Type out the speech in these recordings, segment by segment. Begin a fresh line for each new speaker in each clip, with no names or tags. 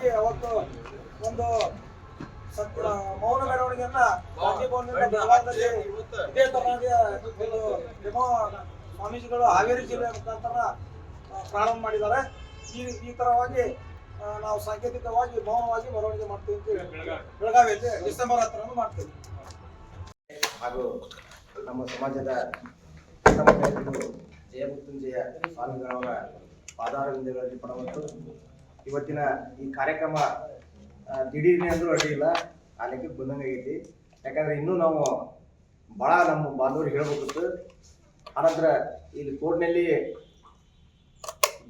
ಹೋಗಿ ಅವತ್ತು ಒಂದು ಮೌನ ಮೆರವಣಿಗೆಯನ್ನ ಗಾಂಧಿ ಭವನದಿಂದ ಬೆಳಗಾವಿಯಲ್ಲಿ ಇದೇ ತರನಾಗಿ ಒಂದು ಡೆಮೋ ಸ್ವಾಮೀಜಿಗಳು ಹಾವೇರಿ ಜಿಲ್ಲೆಯ ಮುಖಾಂತರ ಪ್ರಾರಂಭ ಮಾಡಿದ್ದಾರೆ. ಈ ತರವಾಗಿ ನಾವು ಸಾಂಕೇತಿಕವಾಗಿ ಮೌನವಾಗಿ ಮೆರವಣಿಗೆ ಮಾಡ್ತೀವಿ ಅಂತ ಬೆಳಗಾವಿಯಲ್ಲಿ ಡಿಸೆಂಬರ್ 10 ಮಾಡ್ತೀವಿ.
ಹಾಗೂ ನಮ್ಮ ಸಮಾಜದ ಜಯಮೃತ್ಯುಂಜಯ ಸ್ವಾಮಿಗಳವರ ಪಾದಾರವಿಂದಗಳಲ್ಲಿ ಪಡವತ್ತು ಇವತ್ತಿನ ಈ ಕಾರ್ಯಕ್ರಮ ದಿಢೀರ್ನೆ ಅಂದ್ರೂ ಅಡ್ಡಿಲ್ಲ, ಆ ಲೆಕ್ಕಕ್ಕೆ ಬಂದಂಗಾಗೈತಿ. ಯಾಕಂದ್ರೆ ಇನ್ನೂ ನಾವು ಭಾಳ ನಮ್ಮ ಬಾಂಧವರು ಹೇಳ್ಬೇಕಿತ್ತು. ಆನಂತರ ಇಲ್ಲಿ ಕೋರ್ಟ್ನಲ್ಲಿ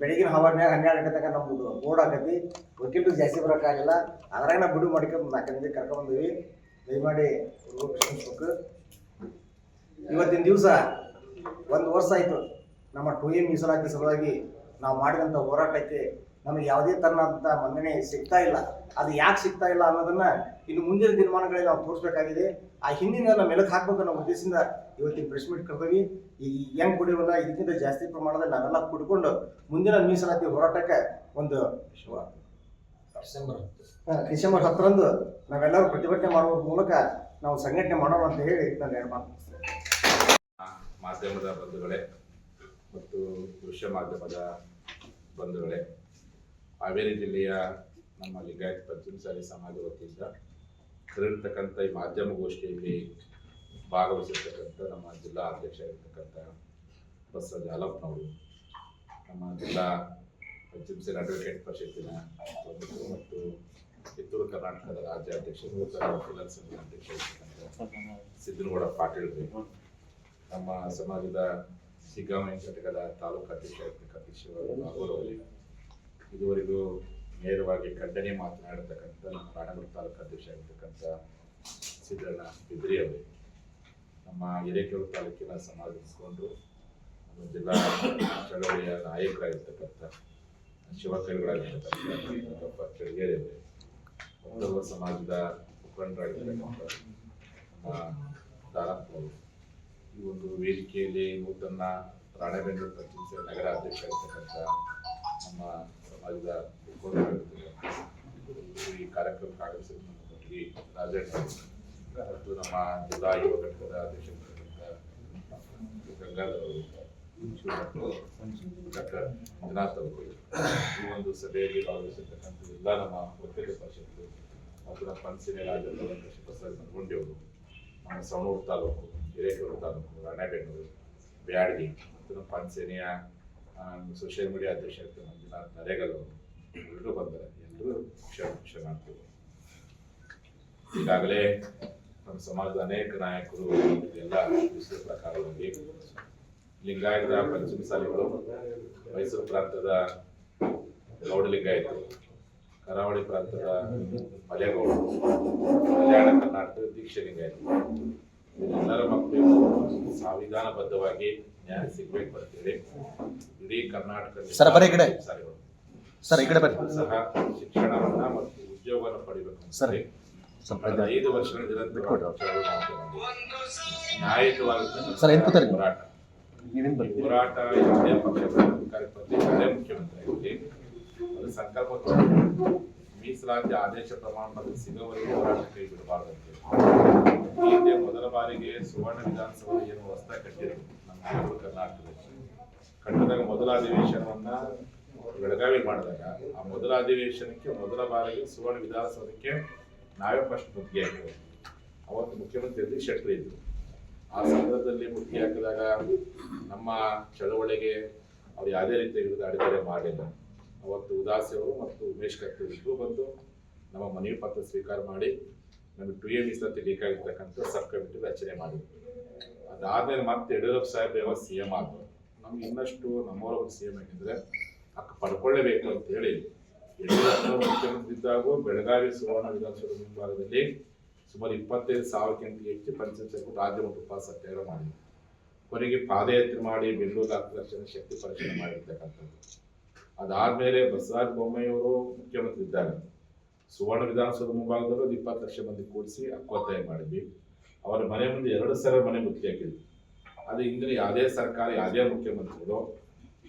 ಬೆಳಗಿನ ಹವರ್ನ್ಯಾಗ 12 ಗಂಟೆ ತನಕ ನಮ್ಮದು ಬೋರ್ಡ್ ಆಗತಿ. ವಕೀಲರು ಜಾಸ್ತಿ ಬರೋಕ್ಕಾಗಿಲ್ಲ, ಅದ್ರಾಗ ನಾವು ಬಿಡು ಮಾಡ್ಕೊಂಡು 4 ಮಂದಿ ಕರ್ಕೊಂಡ್ಬಂದೀವಿ. ದಯಮಾಡಿ ಕ್ಷಮಿಸ್ಬೇಕು. ಇವತ್ತಿನ ದಿವಸ 1 ವರ್ಷ ಆಯಿತು ನಮ್ಮ 2A ಮೀಸಲಾತಿ ಸಲುವಾಗಿ ನಾವು ಮಾಡಿದಂಥ ಹೋರಾಟಕ್ಕೆ ನಮಗೆ ಯಾವುದೇ ತರನಾದಂಥ ಮನ್ನಣೆ ಸಿಗ್ತಾ ಇಲ್ಲ. ಅದು ಯಾಕೆ ಸಿಗ್ತಾ ಇಲ್ಲ ಅನ್ನೋದನ್ನ ಇನ್ನು ಮುಂದಿನ ದಿನಮಾನಗಳಲ್ಲಿ ನಾವು ತೋರಿಸ್ಬೇಕಾಗಿದೆ. ಆ ಹಿಂದಿನ ನಾವು ಮೆಲುಕು ಹಾಕ್ಬೇಕು ಅನ್ನೋ ಉದ್ದೇಶದಿಂದ ಇವತ್ತಿನ ಪ್ರೆಸ್ ಮೀಟ್ ಕರೆದೀವಿ. ಈ ಹೆಂಗ್ ಕುಡಿಯೋಲ್ಲ, ಇದಕ್ಕಿಂತ ಜಾಸ್ತಿ ಪ್ರಮಾಣದಲ್ಲಿ ನಾವೆಲ್ಲ ಕುಡ್ಕೊಂಡು ಮುಂದಿನ ಮೀಸಲಾತಿ ಹೋರಾಟಕ್ಕೆ ಒಂದು ಡಿಸೆಂಬರ್ 10ರಂದು ನಾವೆಲ್ಲರೂ ಪ್ರತಿಭಟನೆ ಮಾಡುವ ಮೂಲಕ ನಾವು ಸಂಘಟನೆ ಮಾಡೋಣ ಅಂತ ಹೇಳಿ ನಾನು ಎರಡು ಮಾತು.
ಮಾಧ್ಯಮದ ಬಂಧುಗಳೇ ಮತ್ತು ದೃಶ್ಯ ಮಾಧ್ಯಮದ ಬಂಧುಗಳೇ, ಹಾವೇರಿ ಜಿಲ್ಲೆಯ ನಮ್ಮ ಲಿಂಗಾಯತ್ ಪಂಚಮಸಾಲಿ ಸಮಾಜ ವತಿಯಿಂದ ಕರೆದಿರ್ತಕ್ಕಂಥ ಈ ಮಾಧ್ಯಮ ಗೋಷ್ಠಿಯಲ್ಲಿ ಭಾಗವಹಿಸಿರ್ತಕ್ಕಂಥ ನಮ್ಮ ಜಿಲ್ಲಾ ಅಧ್ಯಕ್ಷ ಇರತಕ್ಕಂಥ ಬಸವರಾಜ ಹಾಲಪ್ಪನವರು, ನಮ್ಮ ಜಿಲ್ಲಾ ಪಂಚಮಸಾಲಿ ಅಡ್ವೊಕೇಟ್ ಪರಿಷತ್ತಿನ ಮತ್ತು ಕಿತ್ತೂರು ಕರ್ನಾಟಕದ ರಾಜ್ಯ ಅಧ್ಯಕ್ಷರು ವಕೀಲರ ಸಂಘದ ಅಧ್ಯಕ್ಷ ಇರತಕ್ಕಂಥ ಸಿದ್ದನಗೌಡ ಪಾಟೀಲ್, ನಮ್ಮ ಸಮಾಜದ ಸಿಗ್ಗಾಂವ ಘಟಕದ ತಾಲೂಕು ಅಧ್ಯಕ್ಷ ಇರತಕ್ಕಂಥ ಶಿವರಾಮರವರಿಗೆ, ಇದುವರೆಗೂ ನೇರವಾಗಿ ಖಂಡನೆ ಮಾತನಾಡಿರ್ತಕ್ಕಂಥ ನಮ್ಮ ರಾಣೆಬೆನ್ನೂರು ತಾಲೂಕು ಅಧ್ಯಕ್ಷ ಆಗಿರ್ತಕ್ಕಂಥ ಸಿದ್ದಣ್ಣ ಬಿದ್ರಿ ಅವರು, ನಮ್ಮ ಹಿರೇಕೆರೂರು ತಾಲೂಕಿನ ಸಮಾಜ ಮುಖಂಡರು, ನಮ್ಮ ಜಿಲ್ಲಾ ಚಳವಳಿಯ ನಾಯಕರಾಗಿರ್ತಕ್ಕಂಥ ಶಿವಕೈಗಳಾಗಿರ್ತಕ್ಕಂಥ ಚಳಿಗೇರಿ ಅವರು, ಮತ್ತೊಬ್ಬ ಸಮಾಜದ ಮುಖಂಡರಾಗಿರ್ತಕ್ಕಂಥ ನಮ್ಮ ದಾನಪ್ಪನವರು, ಈ ಒಂದು ವೇದಿಕೆಯಲ್ಲಿ ನೂತನ ರಾಣೆಬೆನ್ನೂರು ಪಂಚಮಸಾಲಿ ನಗರ ಅಧ್ಯಕ್ಷ ಆಗಿರ್ತಕ್ಕಂಥ ನಮ್ಮ ಸಮಾಜದ ಈ ಕಾರ್ಯಕ್ರಮಕ್ಕೆ ಆಗಮಿಸಿದ ನಮ್ಮ ರಾಜಣ್ಣ ಮತ್ತು ನಮ್ಮ ಜಿಲ್ಲಾ ಯುವ ಘಟಕದ ಅಧ್ಯಕ್ಷ ಗಂಗಾಧರ್ ಅವರು, ಡಾಕ್ಟರ್ ಮಂಜುನಾಥ್ ಅವರು, ಈ ಒಂದು ಸಭೆಯಲ್ಲಿ ಭಾಗವಹಿಸಿರ್ತಕ್ಕಂಥ ಎಲ್ಲ ನಮ್ಮ ವಕೀಲರ ಪರಿಷತ್ತು ಮತ್ತು ನಮ್ಮ ಪಂಚಸೇನೆ ರಾಜ್ಯದ ಬಸವರಾಜ ನರಗುಂಡಿ ಅವರು, ನಮ್ಮ ಸವಣೂರು ತಾಲೂಕು, ಹಿರೇಕೆರೂರು ತಾಲೂಕು, ರಾಣೆಬೆನ್ನೂರು, ಬ್ಯಾಡಗಿ ಮತ್ತು ನಮ್ಮ ಪಂಚಸೇನೆಯ ಸೋಷಿಯಲ್ ಮೀಡಿಯಾ ಅಧ್ಯಕ್ಷ ಮಂಜುನಾಥ್ ನರೇಗಲ್ ಅವರು ಎಲ್ಲರೂ ಬಂದರೆ ಎಲ್ಲರೂ ಕ್ಷಮಾಡ್ತೀವಿ. ಈಗಾಗಲೇ ನಮ್ಮ ಸಮಾಜದ ಅನೇಕ ನಾಯಕರು ಎಲ್ಲ ವಿಷಯ ಪ್ರಕಾರವಾಗಿ ಲಿಂಗಾಯತ ಪಂಚಮಸಾಲಿಗಳು, ಮೈಸೂರು ಪ್ರಾಂತದ ಗೌಡ ಲಿಂಗಾಯತರು, ಕರಾವಳಿ ಪ್ರಾಂತದ ಮಲೆಗೌಡರು, ಕಲ್ಯಾಣ ಕರ್ನಾಟಕದ ದೀಕ್ಷೆ ಲಿಂಗಾಯತರು, ಎಲ್ಲರ ಮಕ್ಕಳು ಸಂವಿಧಾನಬದ್ಧವಾಗಿ ನ್ಯಾಯ ಸಿಗಬೇಕು ಅಂತೇಳಿ ಇಡೀ ಕರ್ನಾಟಕದಲ್ಲಿ ಸಹ ಶಿಕ್ಷಣವನ್ನ ಮತ್ತು ಉದ್ಯೋಗವನ್ನು ಪಡಿಬೇಕು ಅಂತ 5 ವರ್ಷಗಳ ನಿರಂತರ ನ್ಯಾಯಯುತವಾದ ಹೋರಾಟ ಯಾವುದೇ ಪಕ್ಷದ ಯಾವುದೇ ಮುಖ್ಯಮಂತ್ರಿ ಆಗಲಿ ಅದು ಸಂಕಲ್ಪ ಮೀಸಲಾತಿ ಆದೇಶ ಪ್ರಮಾಣ ಪತ್ರ ಸಿಗುವವರೆಗೂ ಹೋರಾಟ ಕೈ ಬಿಡಬಾರ್ದಂತೆ. ಈ ಹಿಂದೆ ಮೊದಲ ಬಾರಿಗೆ ಸುವರ್ಣ ವಿಧಾನಸಭೆ ಏನು ಹೊಸದಾಗಿ ಕಟ್ಟಿದ್ರು ನಮ್ಮ ಕರ್ನಾಟಕದಲ್ಲಿ, ಕಟ್ಟಿದಾಗ ಮೊದಲ ಅಧಿವೇಶನವನ್ನ ಬೆಳಗಾವಿ ಮಾಡಿದಾಗ ಆ ಮೊದಲ ಅಧಿವೇಶನಕ್ಕೆ ಮೊದಲ ಬಾರಿಗೆ ಸುವರ್ಣ ವಿಧಾನಸೌಧಕ್ಕೆ ನಾವೇ ಫಸ್ಟ್ ಮುತ್ತಿಗೆ ಹಾಕಿದ್ವಿ. ಅವತ್ತು ಮುಖ್ಯಮಂತ್ರಿ ಜಗದೀಶ್ ಶೆಟ್ಟರ್ ಇದ್ರು. ಆ ಸಂದರ್ಭದಲ್ಲಿ ಮುತ್ತಿಗೆ ಹಾಕಿದಾಗ ನಮ್ಮ ಚಳವಳಿಗೆ ಅವ್ರು ಯಾವುದೇ ರೀತಿಯ ವಿರುದ್ಧ ಅಡೆತಡೆ ಮಾಡಲಿಲ್ಲ. ಅವತ್ತು ಉದಾಸಿ ಅವರು ಮತ್ತು ಉಮೇಶ್ ಕತ್ತಿ ಇಬ್ಬರು ಬಂದು ನಮ್ಮ ಮನವಿ ಪತ್ರ ಸ್ವೀಕಾರ ಮಾಡಿ ನಮಗೆ 2A ಮೀಸಲಾತಿ ಬೇಕಾಗಿರ್ತಕ್ಕಂಥ ಸಬ್ ಕಮಿಟಿ ರಚನೆ ಮಾಡಿದ್ವಿ. ಅದಾದ್ಮೇಲೆ ಮತ್ತೆ ಯಡಿಯೂರಪ್ಪ ಸಾಹೇಬ್ CM ಆದ್ರು. ನಮ್ಗೆ ಇನ್ನಷ್ಟು ನಮ್ಮವರೊಬ್ಬರು CM ಆಗಿದ್ರೆ ಪಡ್ಕೊಳ್ಳೇಬೇಕು ಅಂತ ಹೇಳಿ ಯಡಿಯೂರಪ್ಪ ಮುಖ್ಯಮಂತ್ರಿ ಇದ್ದಾಗ ಬೆಳಗಾವಿ ಸುವರ್ಣ ವಿಧಾನಸಭೆ ಮುಂಭಾಗದಲ್ಲಿ ಸುಮಾರು 25,000ಕ್ಕಿಂತ ಹೆಚ್ಚು ಪಂಚಾಯತ್ ರಾಜ್ಯ ಮತ್ತು ಉಪ ಸತ್ಯಾಗ್ರಹ ಮಾಡಿದ್ವಿ. ಕೊನೆಗೆ ಪಾದಯಾತ್ರೆ ಮಾಡಿ ಬೆಂಗಳೂರು 10 ಲಕ್ಷ ಶಕ್ತಿ ಪರಿಶೀಲನೆ ಮಾಡಿರ್ತಕ್ಕಂಥದ್ದು. ಅದಾದ್ಮೇಲೆ ಬಸವರಾಜ ಬೊಮ್ಮಾಯಿಯವರು ಮುಖ್ಯಮಂತ್ರಿ ಇದ್ದಾಗ ಸುವರ್ಣ ವಿಧಾನಸೌಧ ಮುಂಭಾಗದಲ್ಲೂ 20 ಲಕ್ಷ ಮಂದಿ ಕೂಡಿಸಿ ಹಕ್ಕೊತ್ತಾಯ ಮಾಡಿದ್ವಿ. ಅವರ ಮನೆ ಮುಂದೆ 2 ಸಲ ಮನೆ ಮುತ್ತಿಗೆ ಹಾಕಿದ್ವಿ. ಅದು ಹಿಂದಿನ ಯಾವುದೇ ಸರ್ಕಾರ ಯಾವುದೇ ಮುಖ್ಯಮಂತ್ರಿಗಳು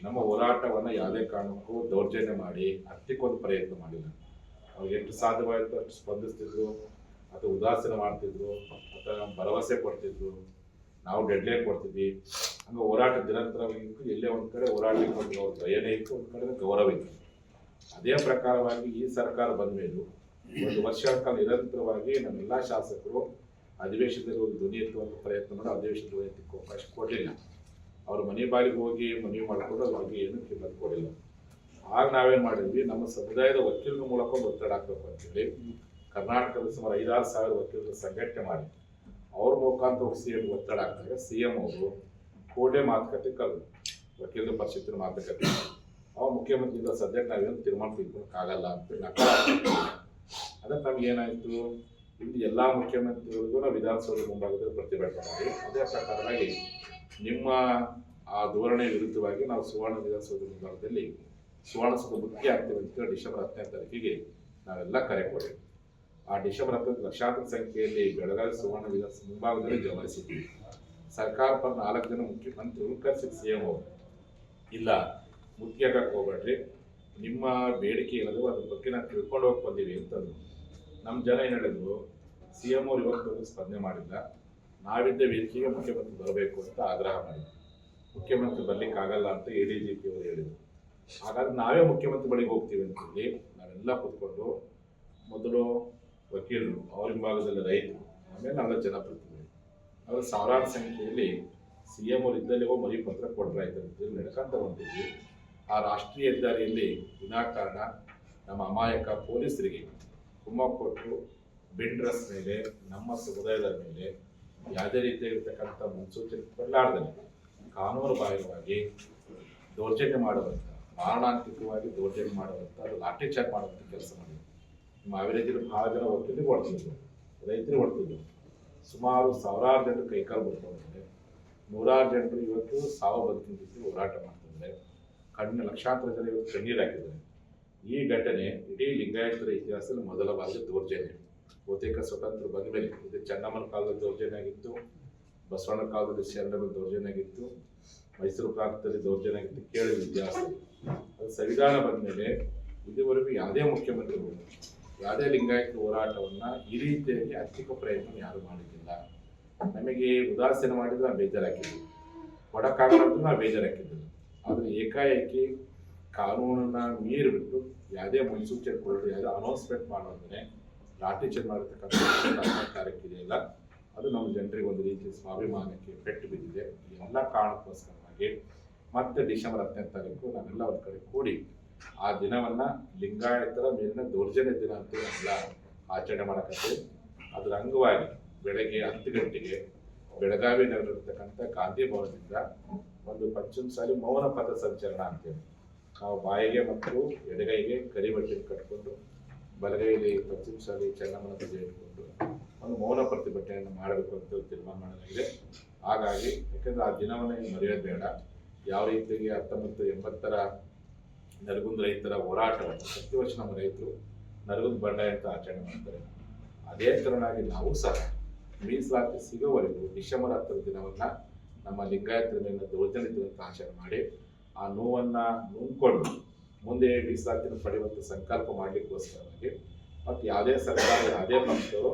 ನಮ್ಮ ಹೋರಾಟವನ್ನು ಯಾವುದೇ ಕಾರಣಕ್ಕೂ ದೌರ್ಜನ್ಯ ಮಾಡಿ ಹತ್ತಿಕ್ಕೊಂದು ಪ್ರಯತ್ನ ಮಾಡಿಲ್ಲ. ಅವ್ರಿಗೆ ಎಷ್ಟು ಸಾಧ್ಯವಾಯಿತು ಅಷ್ಟು ಸ್ಪಂದಿಸ್ತಿದ್ರು, ಅಥವಾ ಉದಾಸೀನ ಮಾಡ್ತಿದ್ರು, ಅಥವಾ ಭರವಸೆ ಕೊಡ್ತಿದ್ರು, ನಾವು ಡೆಡ್ಲೈನ್ ಕೊಡ್ತಿದ್ವಿ. ಹಂಗೆ ಹೋರಾಟ ನಿರಂತರವಾಗಿ ಇತ್ತು. ಎಲ್ಲೇ ಒಂದು ಕಡೆ ಹೋರಾಟಕ್ಕೆ ಒಂದು ಭಯನೇ ಇತ್ತು, ಒಂದು ಕಡೆ ಗೌರವ ಇತ್ತು. ಅದೇ ಪ್ರಕಾರವಾಗಿ ಈ ಸರ್ಕಾರ ಬಂದ ಮೇಲೂ 1 ವರ್ಷಗಳ ಕಾಲ ನಿರಂತರವಾಗಿ ನಮ್ಮೆಲ್ಲ ಶಾಸಕರು ಅಧಿವೇಶನದಲ್ಲಿ ಒಂದು ಧ್ವನಿ ಎತ್ತುವಂಥ ಪ್ರಯತ್ನ ಮಾಡಿ ಅಧಿವೇಶನ ಧ್ವನಿ ಎತ್ತಕ್ಕೆ ಅವಕಾಶ ಕೊಡಲಿಲ್ಲ. ಅವರು ಮನೆ ಬಾಗಿಲಿಗೆ ಹೋಗಿ ಮನವಿ ಮಾಡಿಕೊಂಡು ಅವ್ರಿಗೆ ಏನೂ ಕಿಮ್ಮತ್ತು ಕೊಡಲಿಲ್ಲ. ಆಗ ನಾವೇನು ಮಾಡಿದ್ವಿ, ನಮ್ಮ ಸಮುದಾಯದ ವಕೀಲರ ಮೂಲಕ ಒಂದು ಒತ್ತಡ ಹಾಕಬೇಕು ಅಂತೇಳಿ ಕರ್ನಾಟಕದ ಸುಮಾರು 5-6 ಸಾವಿರ ವಕೀಲರ ಸಂಘಟನೆ ಮಾಡಿ ಅವ್ರ ಮುಖಾಂತರ ಸಿಎಂ ಒತ್ತಡ ಹಾಕಿದಾಗ ಸಿಎಂ ಅವರು ಕೋಟೆ ಮಾತುಕತೆ ಕರೆದು ವಕೀಲರ ಪರಿಷತ್ತಿನ ಮಾತುಕತೆ ಅವ ಮುಖ್ಯಮಂತ್ರಿಯಿಂದ ಸದ್ಯಕ್ಕೆ ನಾವೇನು ತೀರ್ಮಾನ ತೆಗೆದುಕೊಳ್ಳೋಕ್ಕಾಗಲ್ಲ ಅಂತೇಳಿ ಅದಕ್ಕೆ ನಮ್ಗೆ ಏನಾಯಿತು, ಇಲ್ಲಿ ಎಲ್ಲ ಮುಖ್ಯಮಂತ್ರಿಗಳಿಗೂ ನಾವು ವಿಧಾನಸೌಧ ಮುಂಭಾಗದಲ್ಲಿ ಪ್ರತಿಭಟನೆ ಮಾಡಿ ಅದೇ ಪ್ರಕಾರವಾಗಿ ನಿಮ್ಮ ಆ ಧೋರಣೆ ವಿರುದ್ಧವಾಗಿ ನಾವು ಸುವರ್ಣ ವಿಧಾನಸೌಧ ಮುಂಭಾಗದಲ್ಲಿ ಸುವರ್ಣಸೌಧ ಮುಖ್ಯ ಆಗ್ತೀವಿ ಅಂತ ಡಿಸೆಂಬರ್ 10ನೇ ತಾರೀಕಿಗೆ ನಾವೆಲ್ಲ ಕರೆ ಕೊಟ್ಟಿವಿ. ಆ ಡಿಸೆಂಬರ್ 10 ಲಕ್ಷಾಂತರ ಸಂಖ್ಯೆಯಲ್ಲಿ ಬೆಳಗಾವಿ ಸುವರ್ಣ ವಿಧಾನಸೌಧ ಮುಂಭಾಗದಲ್ಲಿ ಜಮಾಯಿಸಿದ್ವಿ. ಸರ್ಕಾರ ಪರ 4 ಜನ ಮುಖ್ಯಮಂತ್ರಿಗಳು ಕರೆಸಿ ಸಿಎಂ ಅವರು ಇಲ್ಲ ಮುಖ್ಯ ಆಗಕ್ಕೆ ಹೋಗ್ಬೇಡ್ರಿ, ನಿಮ್ಮ ಬೇಡಿಕೆ ಏನದು ಅದ್ರ ಬಗ್ಗೆ ನಾವು ತಿಳ್ಕೊಂಡು ಹೋಗಿ ಬಂದೀವಿ ಅಂತಂದು. ನಮ್ಮ ಜನ ಏನು ಹೇಳಿದ್ರು, ಸಿಎಂ ಅವರು ಇವತ್ತು ಸ್ಪಂದನೆ ಮಾಡಿಲ್ಲ, ನಾವಿದ್ದ ವೇದಿಕೆಗೆ ಮುಖ್ಯಮಂತ್ರಿ ಬರಬೇಕು ಅಂತ ಆಗ್ರಹ ಮಾಡಿದ್ರು. ಮುಖ್ಯಮಂತ್ರಿ ಬರ್ಲಿಕ್ಕಾಗಲ್ಲ ಅಂತ ADGP ಅವರು ಹೇಳಿದರು. ಹಾಗಾಗಿ ನಾವೇ ಮುಖ್ಯಮಂತ್ರಿ ಬಳಿಗೆ ಹೋಗ್ತೀವಿ ಅಂತೇಳಿ ನಾವೆಲ್ಲ ಕೂತ್ಕೊಂಡು ಮೊದಲು ವಕೀಲರು, ಅವ್ರ ಹಿಂಭಾಗದಲ್ಲಿ ರೈತರು, ಆಮೇಲೆ ನಾವೆಲ್ಲ ಜನಪ್ರತಿನಿಧಿಗಳು, ಅವರು ಸಾವಿರಾರು ಸಂಖ್ಯೆಯಲ್ಲಿ ಸಿಎಂ ಅವರು ಇದ್ದಲ್ಲಿ ಹೋಗಿ ಮನವಿ ಪತ್ರ ಕೊಟ್ಟರೆ ಆಯ್ತು ನಡ್ಕೊಂತ ಹೊಂಟಿದ್ವಿ. ಆ ರಾಷ್ಟ್ರೀಯ ಹೆದ್ದಾರಿಯಲ್ಲಿ ವಿನಾಕಾರಣ ನಮ್ಮ ಅಮಾಯಕ ಪೊಲೀಸರಿಗೆ ಕುಮ್ಮ ಕೊಟ್ಟು ಬಿಂಡ್ರಸ್ ಮೇಲೆ ನಮ್ಮ ಸಮುದಾಯದ ಮೇಲೆ ಯಾವುದೇ ರೀತಿಯಾಗಿರ್ತಕ್ಕಂಥ ಮುನ್ಸೂಚನೆ ಕೊಡಲಾರ್ದಲ್ಲಿ ಕಾನೂನು ಬಾಹಿರವಾಗಿ ದೌರ್ಜನ್ಯ ಮಾಡುವಂಥ, ಮಾರಣಾಂತಿಕವಾಗಿ ದೌರ್ಜನ್ಯ ಮಾಡುವಂಥ, ಅದು ಲಾಠಿ ಚಾರ್ಜ್ ಮಾಡುವಂಥ ಕೆಲಸ ಮಾಡಿದ್ರು. ನಮ್ಮ ಹಾವೇರಿ ಜಿಲ್ಲೆ ಭಾಳ ಜನ ವಕೀಲರಿಗೆ ಹೊಡ್ತಿದ್ರು, ರೈತರಿಗೆ ಹೊಡ್ತಿದ್ರು. ಸುಮಾರು ಸಾವಿರಾರು ಜನರು ಕೈಕಾಲು ಬಿಡ್ಕೊಂಡಿದ್ದಾರೆ. 100 ಜನರು ಇವತ್ತು ಸಾವು ಬದುಕಿನ ಜೊತೆ ಹೋರಾಟ ಮಾಡ್ತಿದ್ದಾರೆ. ಲಕ್ಷಾಂತರ ಜನ ಇವತ್ತು ಕಣ್ಣೀರು ಹಾಕಿದ್ದಾರೆ. ಈ ಘಟನೆ ಇಡೀ ಲಿಂಗಾಯತರ ಇತಿಹಾಸದಲ್ಲಿ ಮೊದಲ ಬಾರಿಗೆ ದೌರ್ಜನ್ಯ. ಬಹುತೇಕ ಸ್ವತಂತ್ರ ಬಂದ ಮೇಲೆ ಇದು ಚೆನ್ನಮ್ಮನ ಕಾಲದಲ್ಲಿ ದೌರ್ಜನ್ಯ ಆಗಿತ್ತು, ಬಸವಣ್ಣ ಕಾಲದಲ್ಲಿ ಶರಣರ ದೌರ್ಜನ್ಯ ಆಗಿತ್ತು, ಮೈಸೂರು ಪ್ರಾಂತದಲ್ಲಿ ದೌರ್ಜನ್ಯ ಆಗಿತ್ತು, ಕೇಳಿದ ಇತಿಹಾಸ. ಅದು ಸಂವಿಧಾನ ಬಂದ ಮೇಲೆ ಇದುವರೆಗೂ ಯಾವುದೇ ಮುಖ್ಯಮಂತ್ರಿಗಳು ಯಾವುದೇ ಲಿಂಗಾಯತ ಹೋರಾಟವನ್ನು ಈ ರೀತಿಯಾಗಿ ಹತ್ತಿಕ್ಕೋ ಪ್ರಯತ್ನ ಯಾರು ಮಾಡಿದ್ದಿಲ್ಲ. ನಮಗೆ ಉದಾಸೀನ ಮಾಡಿದ್ರೆ ನಾವು ಬೇಜಾರಾಕಿದ್ವಿ, ಕೊಡಕ್ಕಾಗಲ್ಲ ಅಂತ ನಾವು ಬೇಜಾರಾಕಿದ್ದಿಲ್ಲ. ಆದರೆ ಏಕಾಏಕಿ ಕಾನೂನನ್ನ ಮೀರಿ ಬಿಟ್ಟು ಯಾವುದೇ ಮುನ್ಸೂಚನೆ ಕೊಡೋದು, ಯಾವುದೇ ಅನೌನ್ಸ್ಮೆಂಟ್ ಮಾಡೋದ್ರೆ ಲಾಠಿ ಚಾರ್ಜ್ ಮಾಡಿರ್ತಕ್ಕಂಥ ಕಾರ್ಯಕ್ಕಿದೆಯಲ್ಲ, ಅದು ನಮ್ಮ ಜನರಿಗೆ ಒಂದು ರೀತಿಯ ಸ್ವಾಭಿಮಾನಕ್ಕೆ ಪೆಟ್ಟು ಬಿದ್ದಿದೆ. ಎಲ್ಲ ಕಾರಣಕ್ಕೋಸ್ಕರವಾಗಿ ಮತ್ತೆ ಡಿಸೆಂಬರ್ 10ನೇ ತಾರೀಕು ನಾವೆಲ್ಲ ಒಂದು ಕಡೆ ಕೂಡಿ ಆ ದಿನವನ್ನ ಲಿಂಗಾಯತರ ಮೇಲಿನ ದೌರ್ಜನ್ಯ ದಿನ ಅಂತ ನಾವೆಲ್ಲ ಆಚರಣೆ ಮಾಡಕತ್ತೀವಿ. ಅದರ ಅಂಗವಾಗಿ ಬೆಳಗ್ಗೆ 10 ಗಂಟೆಗೆ ಬೆಳಗಾವಿ ನಗರದಲ್ಲಿರ್ತಕ್ಕಂಥ ಗಾಂಧಿ ಭವನದಿಂದ ಒಂದು ಪಂಚಮಸಾಲಿ ಮೌನ ಪಥ ಸಂಚಲನ ಅಂತೇಳಿ ನಾವು ಬಾಯಿಗೆ ಮತ್ತು ಎಡಗೈಗೆ ಕರಿಬಟ್ಟೆಯನ್ನು ಕಟ್ಕೊಂಡು ಬಲಗೈಯಲ್ಲಿ ಪಂಚಮಸಾಲಿ ಚೆನ್ನಮ್ಮನ ಧ್ವಜ ಇಟ್ಕೊಂಡು ಒಂದು ಮೌನ ಪ್ರತಿಭಟನೆಯನ್ನು ಮಾಡಬೇಕು ಅಂತ ತೀರ್ಮಾನ ಮಾಡಲಾಗಿದೆ. ಹಾಗಾಗಿ ಯಾಕಂದ್ರೆ ಆ ದಿನವನ್ನು ಮರೆಯೋದು ಬೇಡ. ಯಾವ ರೀತಿಯಾಗಿ 1980ರ ನರಗುಂದ ರೈತರ ಹೋರಾಟವನ್ನು ಪ್ರತಿ ವರ್ಷ ನಮ್ಮ ರೈತರು ನರಗುಂದ ಬಂಡಾಯ ಅಂತ ಆಚರಣೆ ಮಾಡ್ತಾರೆ. ಅದೇ ತರನಾಗಿ ನಾವು ಸಹ ಮೀಸಲಾತಿ ಸಿಗೋವರೆಗೂ ಡಿಸೆಂಬರ್ 10ರ ದಿನವನ್ನ ನಮ್ಮ ಲಿಂಗಾಯತರ ಮೇಲೆ ದೌರ್ಜನ್ಯ ದಿನ ಅಂತ ಆಚರಣೆ ಮಾಡಿ ಆ ನೋವನ್ನ ನುಂಗ್ಕೊಂಡು ಮುಂದೆ ಮೀಸಲಾತಿನ ಪಡೆಯುವಂಥ ಸಂಕಲ್ಪ ಮಾಡಲಿಕ್ಕೋಸ್ಕರವಾಗಿ ಮತ್ತು ಯಾವುದೇ ಸರ್ಕಾರ ಯಾವುದೇ ಪಕ್ಷದವರು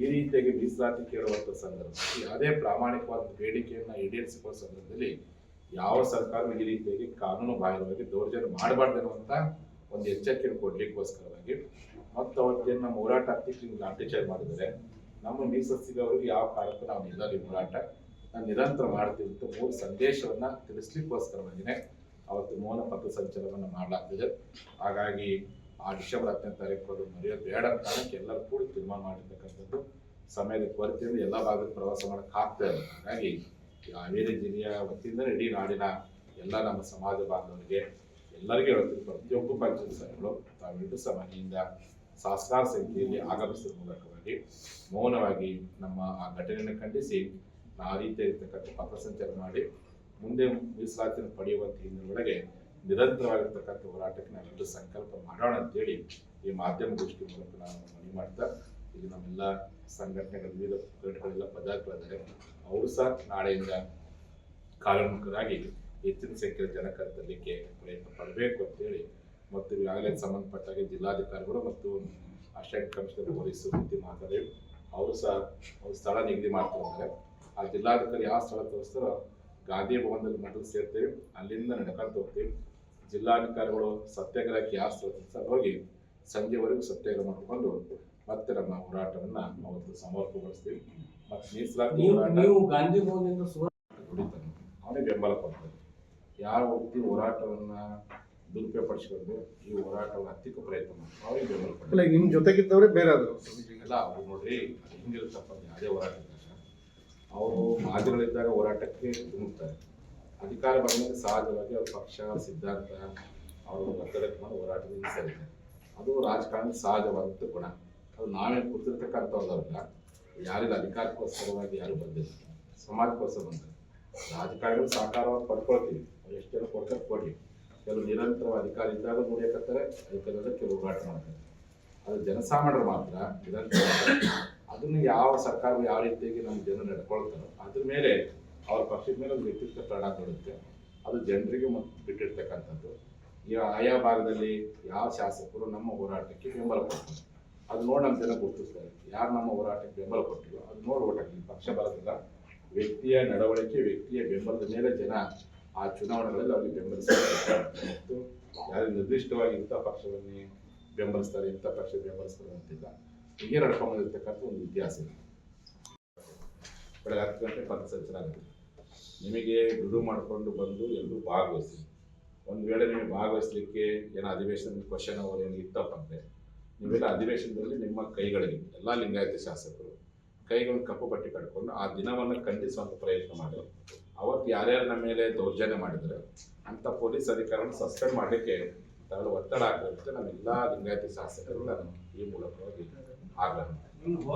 ಈ ರೀತಿಯಾಗಿ ಮೀಸಲಾತಿ ಕೇಳುವಂಥ ಸಂದರ್ಭದಲ್ಲಿ ಯಾವುದೇ ಪ್ರಾಮಾಣಿಕವಾದ ಬೇಡಿಕೆಯನ್ನು ಈಡೇರಿಸಿಕೊಳ್ಳೋ ಸಂದರ್ಭದಲ್ಲಿ ಯಾವ ಸರ್ಕಾರ ಈ ರೀತಿಯಾಗಿ ಕಾನೂನು ಬಾಹಿರವಾಗಿ ದೌರ್ಜನ್ಯ ಮಾಡಬಾರ್ದು ಅನ್ನುವಂಥ ಒಂದು ಎಚ್ಚರಿಕೆಯನ್ನು ಕೊಡ್ಲಿಕ್ಕೋಸ್ಕರವಾಗಿ ಮತ್ತು ಅವತ್ತೇನು ನಮ್ಮ ಹೋರಾಟ ಹತ್ತಿಕ್ಕೆ ಲಾಠಿ ಚಾರ್ಜ್ ಮಾಡಿದರೆ ನಮ್ಮ ಮೀಸಲಿಸಿದವರಿಗೆ ಯಾವ ಕಾರಣಕ್ಕೂ ನಾವು ನಿಲ್ಲಲಿ ಹೋರಾಟ ನಾನು ನಿರಂತರ ಮಾಡ್ತೀವಿ ಅಂತ 3 ಸಂದೇಶವನ್ನ ತಿಳಿಸ್ಲಿಕ್ಕೋಸ್ಕರವಾಗಿನೇ ಅವತ್ತು ಮೌನ ಪಥ ಸಂಚಲನವನ್ನು ಮಾಡಲಾಗ್ತಿದೆ. ಹಾಗಾಗಿ ಆ ಡಿಸೆಂಬರ್ 10ನೇ ತಾರೀಕು ಅದು ಮರೆಯೋದು ಬೇಡ ಕಾರಣಕ್ಕೆ ಎಲ್ಲರೂ ಕೂಡ ತೀರ್ಮಾನ ಮಾಡಿರ್ತಕ್ಕಂಥದ್ದು. ಸಮಯದ ಕೊರತೆಯಿಂದ ಎಲ್ಲ ಭಾಗದ ಪ್ರವಾಸ ಮಾಡಕ್ಕೆ ಆಗ್ತಾ ಇಲ್ಲ. ಹಾಗಾಗಿ ಹಾವೇರಿ ಜಿಲ್ಲೆಯ ವತಿಯಿಂದ ಇಡೀ ನಾಡಿನ ಎಲ್ಲ ನಮ್ಮ ಸಮಾಜ ಬಾಂಧವರಿಗೆ ಎಲ್ಲರಿಗೂ ಹೇಳ್ತೀವಿ, ಪ್ರತಿಯೊಬ್ಬ ಪಂಚಾಯತ್ಗಳು ತಾವೆಲ್ಲರೂ ಸಹ ಮನೆಯಿಂದ ಸಹಸ್ರಾರು ಸಂಖ್ಯೆಯಲ್ಲಿ ಆಗಮಿಸಿದ ಮೂಲಕವಾಗಿ ಮೌನವಾಗಿ ನಮ್ಮ ಆ ಘಟನೆಯನ್ನು ಖಂಡಿಸಿ ಆ ರೀತಿಯಾಗಿರ್ತಕ್ಕಂಥ ಪಥಸಂಚಲನ ಮಾಡಿ ಮುಂದೆ ಮೀಸಲಾತಿಯನ್ನು ಪಡೆಯುವಂಥ ಹಿನ್ನೆಲೆಯೊಳಗೆ ನಿರಂತರವಾಗಿರ್ತಕ್ಕಂಥ ಹೋರಾಟಕ್ಕೆ ನಾವೆಲ್ಲರೂ ಸಂಕಲ್ಪ ಮಾಡೋಣ ಅಂತೇಳಿ ಈ ಮಾಧ್ಯಮ ದೃಷ್ಟಿ ಮೂಲಕ ನಾನು ಮನವಿ ಮಾಡ್ತಾ, ಇದು ನಮ್ಮೆಲ್ಲ ಸಂಘಟನೆಗಳ ವಿವಿಧ ಘಟಕಗಳೆಲ್ಲ ಪದಾರ್ಥಗಳಿದ್ದಾರೆ, ಅವರು ಸಹ ನಾಳೆಯಿಂದ ಕಾರ್ಯೋನ್ಮುಖರಾಗಿ ಹೆಚ್ಚಿನ ಸಂಖ್ಯೆಯ ಜನ ಕರೆತರಲಿಕ್ಕೆ ಪ್ರಯತ್ನ ಪಡಬೇಕು ಅಂತೇಳಿ ಮತ್ತು ಈಗಾಗಲೇ ಸಂಬಂಧಪಟ್ಟಾಗೆ ಜಿಲ್ಲಾಧಿಕಾರಿಗಳು ಮತ್ತು ಅಸಿಸ್ಟೆಂಟ್ ಕಮಿಷನರ್ ಪೊಲೀಸ್ ರೀತಿ ಮಾತಾಡಿ ಅವರು ಸಹ ಒಂದು ಸ್ಥಳ ನಿಗದಿ ಮಾಡ್ತಿದ್ದಾರೆ. ಆ ಜಿಲ್ಲಾಧಿಕಾರಿ ಯಾವ ಸ್ಥಳ ತೋರಿಸ್ತಾರೋ ಗಾಂಧಿ ಭವನದಲ್ಲಿ ಮೊದಲು ಸೇರ್ತೀವಿ, ಅಲ್ಲಿಂದ ನಡ್ಕೊಂಡು ಹೋಗ್ತೀವಿ. ಜಿಲ್ಲಾಧಿಕಾರಿಗಳು ಸತ್ಯಾಗ್ರಹಕ್ಕೆ ಯಾವ ಸ್ಥಳ ತೋರಿಸ್ತಾರೆ ಹೋಗಿ ಸಂಜೆವರೆಗೂ ಸತ್ಯಾಗ್ರಹ ಮಾಡಿಕೊಂಡು ಮತ್ತೆ ನಮ್ಮ ಹೋರಾಟವನ್ನ ಅವತ್ತು ಸಮರ್ಪಗೊಳಿಸ್ತೀವಿ. ಮತ್ತು ಮೀಸಲಾತಿ
ನೀವು ಗಾಂಧಿ ಭವನದಿಂದ
ದುಡಿತಾನೆ ಅವನೇ ಬೆಂಬಲ ಕೊಡ್ತಾರೆ. ಯಾವ ವ್ಯಕ್ತಿ ಹೋರಾಟವನ್ನ ದುರುಪಯೋಗಪಡಿಸಿಕೊಂಡು ಈ ಹೋರಾಟವನ್ನು ಹತ್ತಿಕ್ಕೂ ಪ್ರಯತ್ನ ಮಾಡ್ತಾರೆ ಅವ್ರಿಗೆ ಬೆಂಬಲ ಕೊಡ್ತಾರೆ.
ನಿಮ್ ಜೊತೆಗಿದ್ದವರೇ ಬೇರೆ ಆದ್ರು
ಎಲ್ಲ ಅವ್ರು ನೋಡ್ರಿ ಹಿಂಗಿರುತ್ತಪ್ಪ ಯಾವುದೇ ಹೋರಾಟ ಇದ್ದಾಗ ಅವರು ಮಾಧ್ಯಮಗಳಿದ್ದಾಗ ಹೋರಾಟಕ್ಕೆ ಧುಮುಕ್ತಾರೆ. ಅಧಿಕಾರ ಬಂದಾಗ ಸಹಜವಾಗಿ ಅವ್ರ ಪಕ್ಷ ಸಿದ್ಧಾಂತ ಅವರು ಒತ್ತಡಕ್ಕೆ ಮಾಡಿ ಹೋರಾಟದಿಂದ ಸೇರಿದ್ದಾರೆ. ಅದು ರಾಜಕಾರಣದ ಸಹಜವಾದಂಥ ಗುಣ. ಅದು ನಾವೇ ಕೂತಿರ್ತಕ್ಕಂಥವ್ರಲ್ಲ, ಯಾರಿಲ್ಲ ಅಧಿಕಾರಕ್ಕೋಸ್ಕರವಾಗಿ ಯಾರು ಬಂದಿಲ್ಲ, ಸಮಾಜಕ್ಕೋಸ್ಕರ ಬಂದರೆ ರಾಜಕಾರಣಿಗಳು ಸಹಕಾರವಾಗಿ ಪಡ್ಕೊಳ್ತೀವಿ. ಅವ್ರು ಎಷ್ಟು ಜನ ಕೊಡ್ತಾರೆ ಕೊಡಿ. ಕೆಲವು ನಿರಂತರ ಅಧಿಕಾರ ಇದ್ದಾಗ ನುಡಿಯಕತ್ತಾರೆ, ಅಧಿಕಾರದ ಕೆಲವು ಹೋರಾಟ ಮಾಡ್ತಾರೆ. ಅದು ಜನಸಾಮಾನ್ಯರು ಮಾತ್ರ ನಿರಂತರ ಅದನ್ನು ಯಾವ ಸರ್ಕಾರ ಯಾವ ರೀತಿಯಾಗಿ ನಮ್ಮ ಜನ ನಡ್ಕೊಳ್ತಾರೋ ಅದ್ರ ಮೇಲೆ ಅವ್ರ ಪಕ್ಷದ ಮೇಲೆ ಒಂದು ವ್ಯಕ್ತಿತ್ವ ಪರಿಣಾಮ ಬೀಳುತ್ತೆ. ಅದು ಜನರಿಗೆ ಬಿಟ್ಟಿರ್ತಕ್ಕಂಥದ್ದು. ಈಗ ಆಯಾ ಭಾಗದಲ್ಲಿ ಯಾವ ಶಾಸಕರು ನಮ್ಮ ಹೋರಾಟಕ್ಕೆ ಬೆಂಬಲ ಕೊಡ್ತಾರೆ ಅದು ನೋಡಿ ನಮ್ಮ ಜನ ಗುರುತಿಸ್ತಾರೆ. ಯಾರು ನಮ್ಮ ಹೋರಾಟಕ್ಕೆ ಬೆಂಬಲ ಕೊಟ್ಟಿಲ್ಲ ಅದು ನೋಡಿ ಓಟ್ ಹಾಕಿ. ಪಕ್ಷ ಬರೋದಿಲ್ಲ, ವ್ಯಕ್ತಿಯ ನಡವಳಿಕೆ ವ್ಯಕ್ತಿಯ ಬೆಂಬಲದ ಮೇಲೆ ಜನ ಆ ಚುನಾವಣೆಗಳಲ್ಲಿ ಅವ್ರಿಗೆ ಬೆಂಬಲಿಸ್ತಾರೆ. ಮತ್ತು ಯಾರು ನಿರ್ದಿಷ್ಟವಾಗಿ ಇಂಥ ಪಕ್ಷವನ್ನೇ ಬೆಂಬಲಿಸ್ತಾರೆ ಇಂಥ ಪಕ್ಷ ಬೆಂಬಲಿಸ್ತಾರೆ ಅಂತಿಲ್ಲ. ಹೀಗೆ ನಡ್ಕೊಂಡ್ಬಂದಿರ್ತಕ್ಕಂಥ ಒಂದು ಇತಿಹಾಸ ಇದೆ. ಬೆಳಗ್ಗೆ 10 ಗಂಟೆ ಪಥಸಂಚಲನ ಆಗುತ್ತೆ. ನಿಮಗೆ ಬಿಡುವು ಮಾಡಿಕೊಂಡು ಬಂದು ಎಲ್ಲರೂ ಭಾಗವಹಿಸಿ. ಒಂದು ವೇಳೆ ನಿಮಗೆ ಭಾಗವಹಿಸಲಿಕ್ಕೆ ಏನೋ ಅಧಿವೇಶನ ಕ್ವಶನ್ ಅವರು ಏನು ಇತ್ತಪ್ಪ ಅಂದರೆ ನೀವೆಲ್ಲ ಅಧಿವೇಶನದಲ್ಲಿ ನಿಮ್ಮ ಕೈಗಳಿಗೆ ಎಲ್ಲ ಲಿಂಗಾಯತ ಶಾಸಕರು ಕೈಗಳನ್ನು ಕಪ್ಪು ಬಟ್ಟೆ ಕಟ್ಕೊಂಡು ಆ ದಿನವನ್ನು ಖಂಡಿಸುವಂಥ ಪ್ರಯತ್ನ ಮಾಡಿ. ಅವತ್ತು ಯಾರ್ಯಾರು ನಮ್ಮ ಮೇಲೆ ದೌರ್ಜನ್ಯ ಮಾಡಿದರೆ ಅಂಥ ಪೊಲೀಸ್ ಅಧಿಕಾರಿಗಳನ್ನು ಸಸ್ಪೆಂಡ್ ಮಾಡಲಿಕ್ಕೆ ತಾವು ಒತ್ತಡ ಹಾಕಿರುತ್ತೆ. ನಮ್ಮೆಲ್ಲ ಲಿಂಗಾಯತ ಶಾಸಕರು ನಾನು ಈ ಮೂಲಕವಾಗಿ ಆಗ್ರಹ